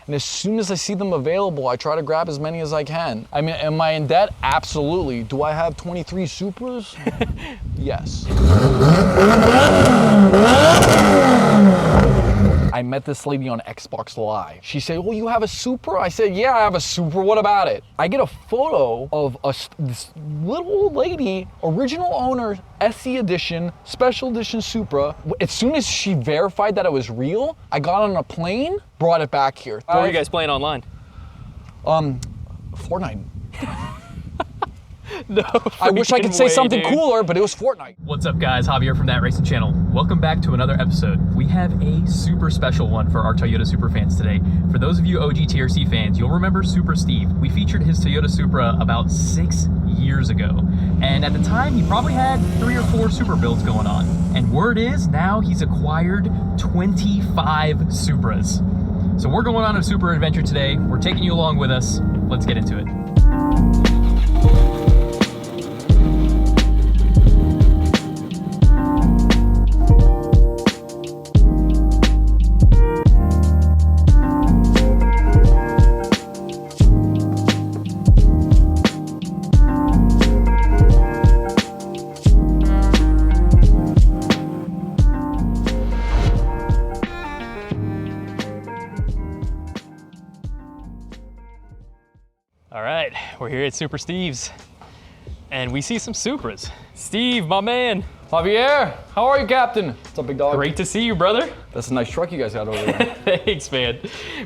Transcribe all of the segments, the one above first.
And as soon as I see them available, I try to grab as many as I can. I mean, am I in debt? Absolutely. Do I have 23 Supras? Yes. I met this lady on Xbox Live. She said, "Oh, you have a Supra?" I said, "Yeah, I have a Supra. What about it?" I get a photo of this little old lady, original owner, SE edition, special edition Supra. As soon as she verified that it was real, I got on a plane, brought it back here. What were you guys playing online? Fortnite. No. I wish I could say something cooler, but it was Fortnite. What's up, guys? Javier from That Racing Channel. Welcome back to another episode. We have a super special one for our Toyota Supra fans today. For those of you OG TRC fans, you'll remember Supra Steve. We featured his Toyota Supra about 6 years ago. And at the time, he probably had 3 or 4 Supra builds going on. And word is, now he's acquired 25 Supras. So we're going on a Supra adventure today. We're taking you along with us. Let's get into it. All right, we're here at Super Steve's, and we see some Supras. Steve, my man. Javier, how are you, Captain? What's up, big dog? Great to see you, brother. That's a nice truck you guys got over there. Thanks, man.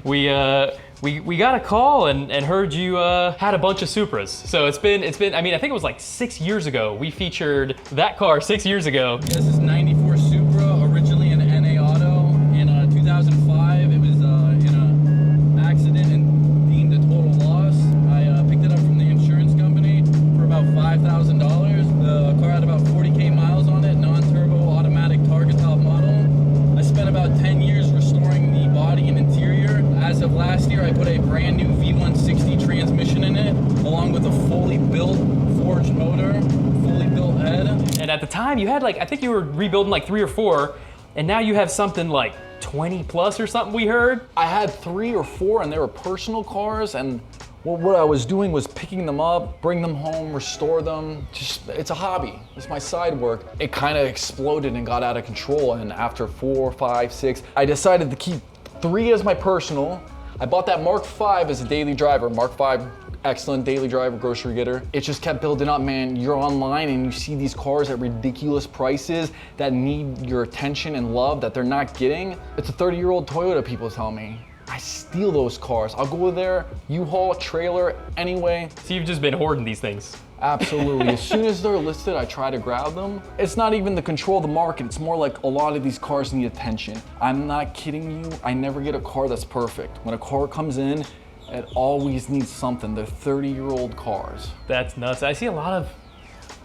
We got a call and heard you had a bunch of Supras. So it's been. I mean, I think it was like 6 years ago. We featured that car 6 years ago. This is 94 Supra, originally an NA Auto. In 2005, it was in an accident and deemed a total loss. I picked it up from the insurance company for about $5,000. The car had about 40K miles on it, non-turbo, automatic target top model. I spent about 10 years restoring the body and interior. As of last year, I put a brand new V160 transmission in it, along with a fully built forged motor, fully built head. And at the time, you had like, I think you were rebuilding like 3 or 4, and now you have something like 20 plus or something, we heard. I had 3 or 4, and they were personal cars, and what I was doing was picking them up, bring them home, restore them. It's a hobby. It's my side work. It kind of exploded and got out of control, and after 4, 5, 6, I decided to keep 3 as my personal. I bought that Mark V as a daily driver. Mark V, excellent daily driver, grocery getter. It just kept building up, man. You're online and you see these cars at ridiculous prices that need your attention and love that they're not getting. It's a 30-year-old Toyota, people tell me. I steal those cars. I'll go there, U-Haul, trailer, anyway. So you've just been hoarding these things. Absolutely. As soon as they're listed, I try to grab them. It's not even the control of the market. It's more like a lot of these cars need attention. I'm not kidding you. I never get a car that's perfect. When a car comes in, it always needs something. They're 30-year-old cars. That's nuts. I see a lot of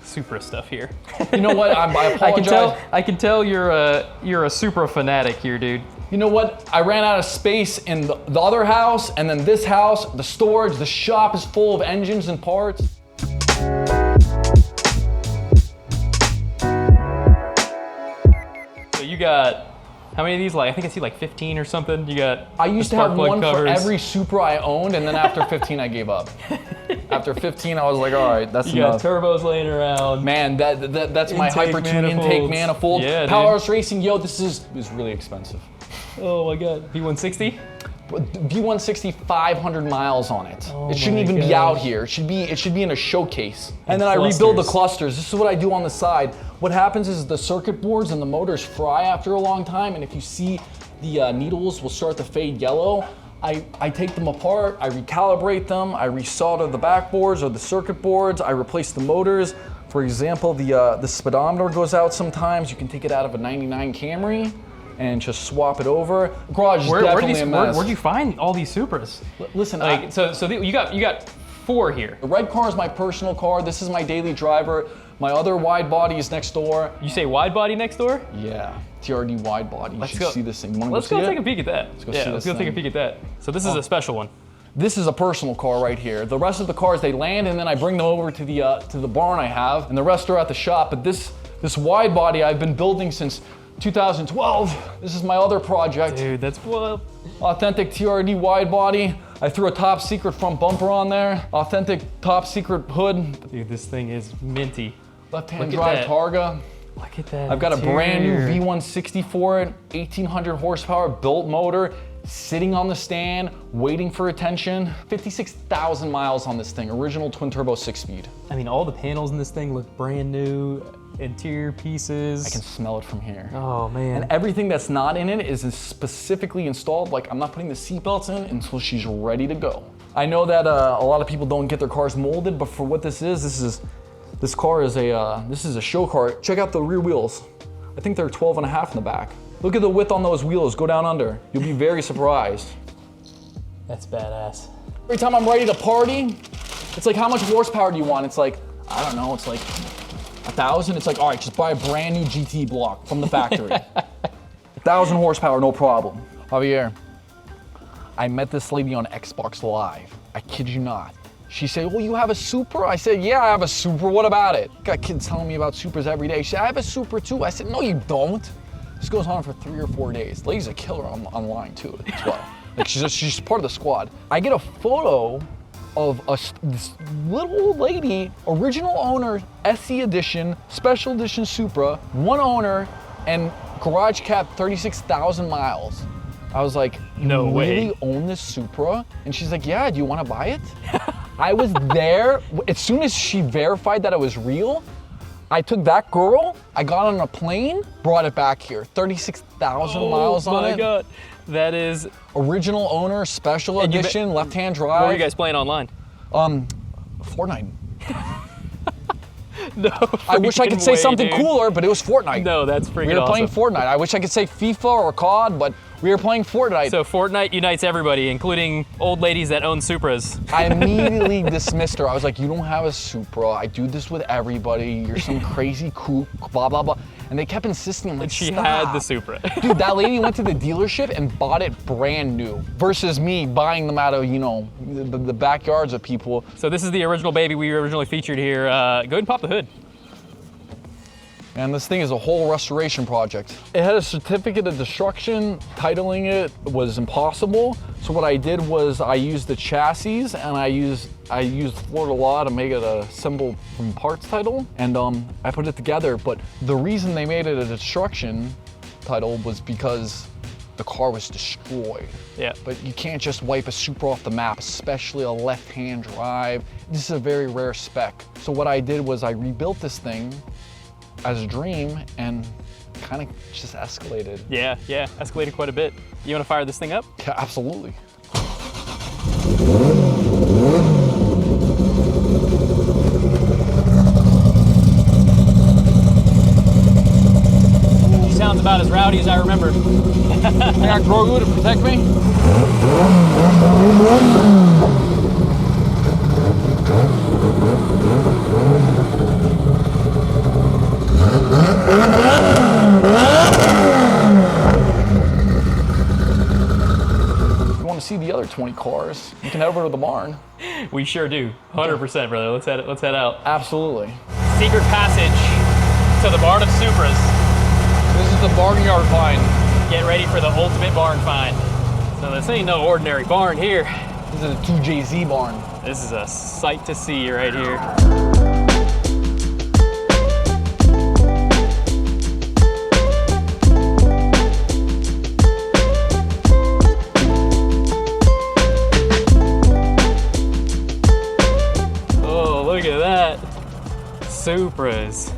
Supra stuff here. You know what? I apologize. I can tell you're a Supra fanatic here, dude. You know what? I ran out of space in the other house, and then this house, the storage, the shop is full of engines and parts. So you got, how many of these? Like, I think I see like 15 or something. You got. I used to have one for every Supra I owned, and then after 15, I gave up. After 15, I was like, all right, that's enough. You got turbos laying around. Man, that's my Hypertune intake manifold. Yeah, Powerhouse Racing, yo, this is really expensive. Oh my God, V160? V160, 500 miles on it. It shouldn't even be out here. It should be in a showcase. And then I rebuild the clusters. This is what I do on the side. What happens is the circuit boards and the motors fry after a long time, and if you see the needles will start to fade yellow. I take them apart, I recalibrate them, I resolder the backboards or the circuit boards, I replace the motors. For example, the speedometer goes out sometimes. You can take it out of a 99 Camry and just swap it over. Garage is definitely a mess. Where'd you find all these Supras? Listen, like, you got 4 here. The red car is my personal car. This is my daily driver. My other wide body is next door. You say wide body next door? Yeah, TRD wide body. You should see this thing. Let's go take a peek at that. Let's go take a peek at that. So this is a special one. This is a personal car right here. The rest of the cars, they land and then I bring them over to the barn I have, and the rest are at the shop. But this wide body I've been building since 2012, this is my other project. Dude, that's wild. Authentic TRD wide body. I threw a top secret front bumper on there. Authentic top secret hood. Dude, this thing is minty. Left-hand Look at drive that. Targa. Look at that. I've got a brand new interior. V160 for it, 1800 horsepower built motor, sitting on the stand, waiting for attention. 56,000 miles on this thing, original twin turbo 6-speed. I mean, all the panels in this thing look brand new. Interior pieces. I can smell it from here. Oh man. And everything that's not in it is specifically installed. Like, I'm not putting the seatbelts in until she's ready to go. I know that a lot of people don't get their cars molded, but for what this car is a show car. Check out the rear wheels. I think they're 12 and a half in the back. Look at the width on those wheels, go down under. You'll be very surprised. That's badass. Every time I'm ready to party, it's like, how much horsepower do you want? It's like, I don't know, it's like 1,000. It's like, all right, just buy a brand new GT block from the factory. 1,000 horsepower, no problem. Javier, I met this lady on Xbox Live. I kid you not. She said, well, you have a Supra? I said, yeah, I have a Supra, what about it? Got kids telling me about Supras every day. She said, I have a Supra too. I said, no, you don't. This goes on for 3 or 4 days. The lady's a killer online too as well. Like, she's part of the squad. I get a photo of this little old lady, original owner, SE edition, special edition Supra, one owner, and garage cap 36,000 miles. I was like, No you way. really own this Supra? And she's like, yeah, do you want to buy it? I was there. As soon as she verified that it was real, I took that girl, I got on a plane, brought it back here. 36,000 miles on it. Oh my God. That is. Original owner, special And edition, left-hand drive. What were you guys playing online? Fortnite. No. I wish I could say something cooler, but it was Fortnite. No, that's freaking We were playing awesome. Fortnite. I wish I could say FIFA or COD, but we were playing Fortnite. So Fortnite unites everybody, including old ladies that own Supras. I immediately dismissed her. I was like, you don't have a Supra. I do this with everybody. You're some crazy kook, blah, blah, blah. And they kept insisting. I'm like, She stop. had the Supra. Dude, that lady went to the dealership and bought it brand new versus me buying them out of, you know, the backyards of people. So this is the original baby we originally featured here. Go ahead and pop the hood. And this thing is a whole restoration project. It had a certificate of destruction. Titling it was impossible. So what I did was I used the chassis and I used Florida law to make it a symbol from parts title. And I put it together. But the reason they made it a destruction title was because the car was destroyed. Yeah. But you can't just wipe a Supra off the map, especially a left-hand drive. This is a very rare spec. So what I did was I rebuilt this thing as a dream and kind of just escalated. Yeah, escalated quite a bit. You want to fire this thing up? Yeah, absolutely. He sounds about as rowdy as I remember. I got Grogu to protect me. If you want to see the other 20 cars, you can head over to the barn. We sure do. 100%, brother. Let's head out. Absolutely. Secret passage to the barn of Supras. This is the barnyard find. Get ready for the ultimate barn find. So this ain't no ordinary barn here. This is a 2JZ barn. This is a sight to see right here. Oh, look at that. Supras.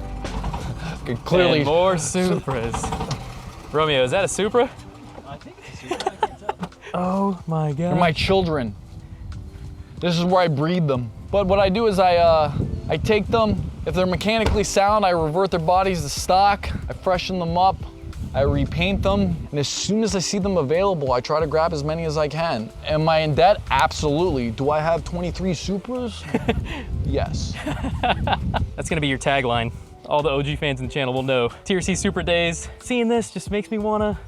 Clearly, And more Supras. Romeo, is that a Supra? I think it's a Supra, I can't tell. Oh my God. they're my children. This is where I breed them. But what I do is I take them, if they're mechanically sound, I revert their bodies to stock, I freshen them up, I repaint them, and as soon as I see them available, I try to grab as many as I can. Am I in debt? Absolutely. Do I have 23 Supras? Yes. That's gonna be your tagline. All the OG fans in the channel will know. TRC Supra days. Seeing this just makes me wanna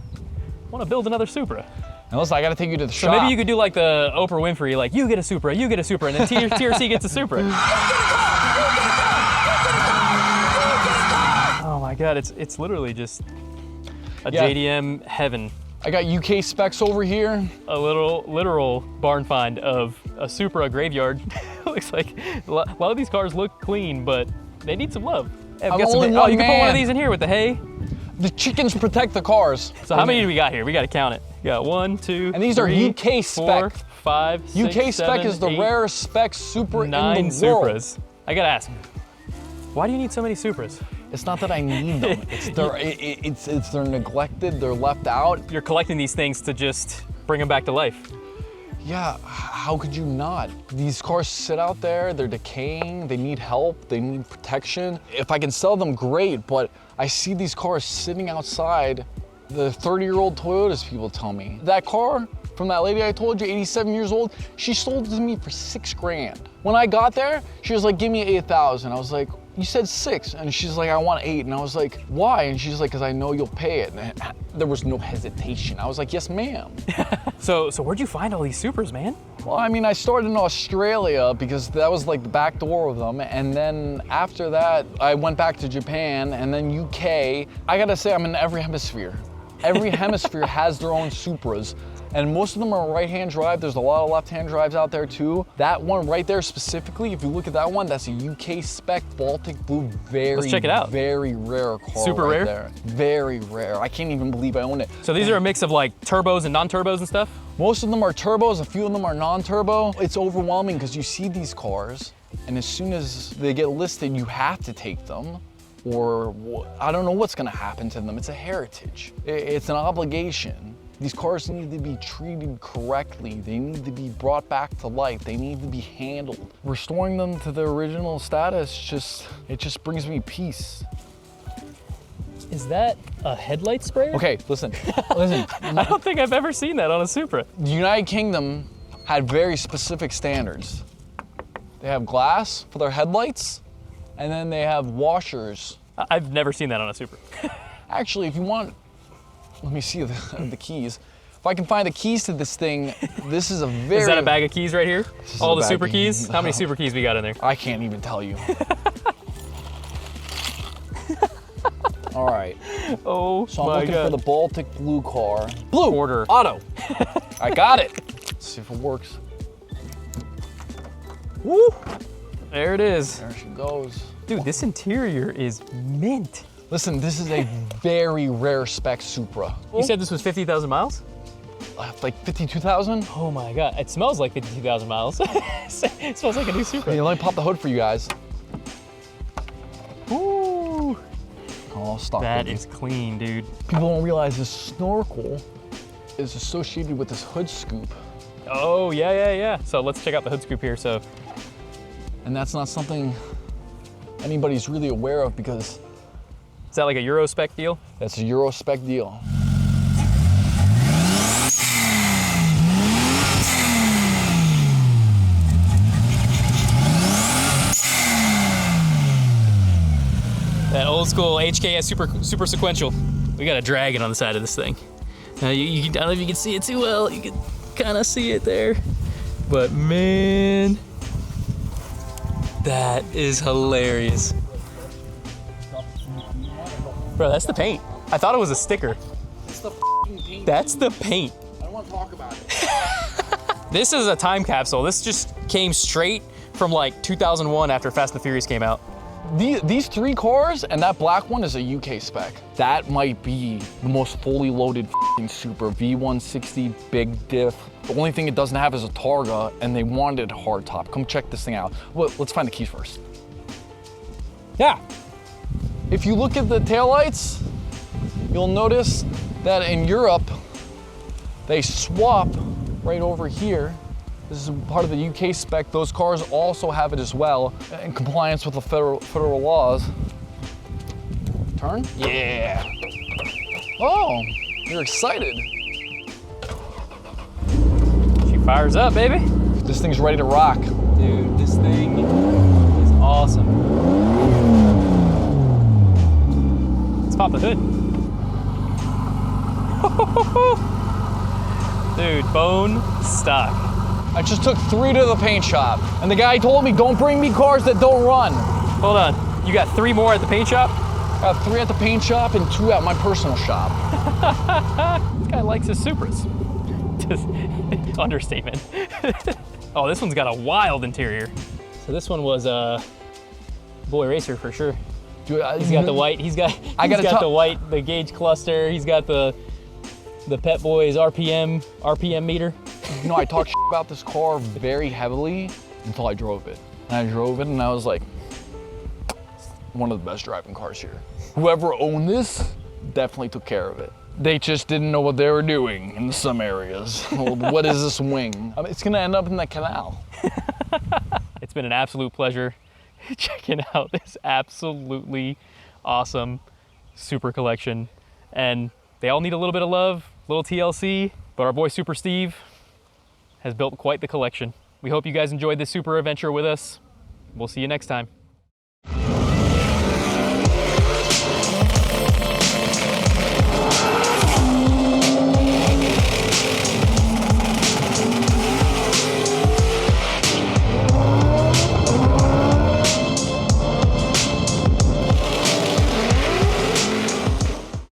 build another Supra. Now listen, I gotta take you to the So shop. maybe you could do like the Oprah Winfrey, like you get a Supra, and then TRC gets a Supra. Oh my God, it's literally just A Yeah. JDM heaven. I got UK specs over here. A literal barn find of a Supra graveyard. Looks like a lot of these cars look clean, but they need some love. Hey, I'm got some, only oh, one you can put one of man. these in here with the hay. The chickens protect the cars. So how many do we got here? We got to count it. We got 1, 2, And these 3, are UK 4, spec. 5, 6, UK spec 7, is the 8, rarest spec Supra 9 in the world. Supras. I gotta ask, why do you need so many Supras? It's not that I need them. It's they're neglected. They're left out. You're collecting these things to just bring them back to life. Yeah, how could you not? These cars sit out there, they're decaying, they need help, they need protection. If I can sell them, great, but I see these cars sitting outside, the 30-year-old Toyotas, people tell me. That car from that lady I told you, 87 years old, she sold it to me for $6,000. When I got there, she was like, give me 8,000. I was like, you said 6, and she's like, I want 8, and I was like, why? And she's like, because I know you'll pay it. And there was no hesitation. I was like, yes, ma'am. So where'd you find all these Supras, man? Well, I mean, I started in Australia because that was like the back door of them, and then after that, I went back to Japan, and then UK. I gotta say, I'm in every hemisphere. Every hemisphere has their own Supras. And most of them are right-hand drive. There's a lot of left-hand drives out there too. That one right there specifically, if you look at that one, that's a UK spec Baltic blue, Let's check it out. very rare car. Super right rare? there. Very rare. I can't even believe I own it. So these are a mix of like turbos and non-turbos and stuff? Most of them are turbos, a few of them are non-turbo. It's overwhelming because you see these cars, and as soon as they get listed, you have to take them, or I don't know what's gonna happen to them. It's a heritage. It's an obligation. These cars need to be treated correctly. They need to be brought back to life. They need to be handled. Restoring them to their original status, it just brings me peace. Is that a headlight sprayer? Okay, listen. I I don't think I've ever seen that on a Supra. The United Kingdom had very specific standards. They have glass for their headlights, and then they have washers. I've never seen that on a Supra. Actually, if you want, let me see the keys. If I can find the keys to this thing, this is a very... Is that a bag of keys right here? is All a the bag Super of keys? keys. How many Super keys we got in there? I can't even tell you. All right, Oh so I'm my looking God. for the Baltic blue car. Blue, Order. auto. I got it. Let's see if it works. Woo, There it is. there she goes. Dude, this interior is mint. Listen, this is a very rare spec Supra. You said this was 50,000 miles? Like 52,000? Oh my God, it smells like 52,000 miles. It smells like a new Supra. Hey, let me pop the hood for you guys. Ooh, Oh, stop. that it. is clean, dude. People don't realize this snorkel is associated with this hood scoop. Oh, yeah. So let's check out the hood scoop here. So, And that's not something anybody's really aware of because is that like a Euro spec deal? that's a Euro spec deal. That old school HKS super sequential. We got a dragon on the side of this thing. Now I don't know if you can see it too well. You can kind of see it there. But man, that is hilarious. Bro, that's the paint. I thought it was a sticker. It's the f***ing paint. That's the paint. I don't want to talk about it. This is a time capsule. This just came straight from like 2001 after Fast and the Furious came out. These three cars and that black one is a UK spec. That might be the most fully loaded f***ing Supra. V160, big diff. The only thing it doesn't have is a Targa, and they wanted a hardtop. Come check this thing out. Well, let's find the keys first. Yeah. If you look at the taillights, you'll notice that in Europe, they swap right over here. This is part of the UK spec. Those cars also have it as well in compliance with the federal laws. Turn? Yeah. Oh, you're excited. She fires up, baby. This thing's ready to rock. Dude, this thing is awesome. Let's pop the hood. Dude, bone stock. I just took 3 to the paint shop, and the guy told me, don't bring me cars that don't run. Hold on, you got 3 more at the paint shop? I have 3 at the paint shop and 2 at my personal shop. This guy likes his Supras. Just understatement. Oh, this one's got a wild interior. So this one was a boy racer for sure. Dude, He's got the white. He's got the white, the gauge cluster. He's got the Pet Boys RPM meter. You know, I talked about this car very heavily until I drove it. And I drove it and I was like, one of the best driving cars here. Whoever owned this definitely took care of it. They just didn't know what they were doing in some areas. What is this wing? I mean, it's gonna end up in the canal. It's been an absolute pleasure checking out this absolutely awesome Supra collection. And they all need a little bit of love, a little TLC, but our boy Super Steve has built quite the collection. We hope you guys enjoyed this Supra adventure with us. We'll see you next time.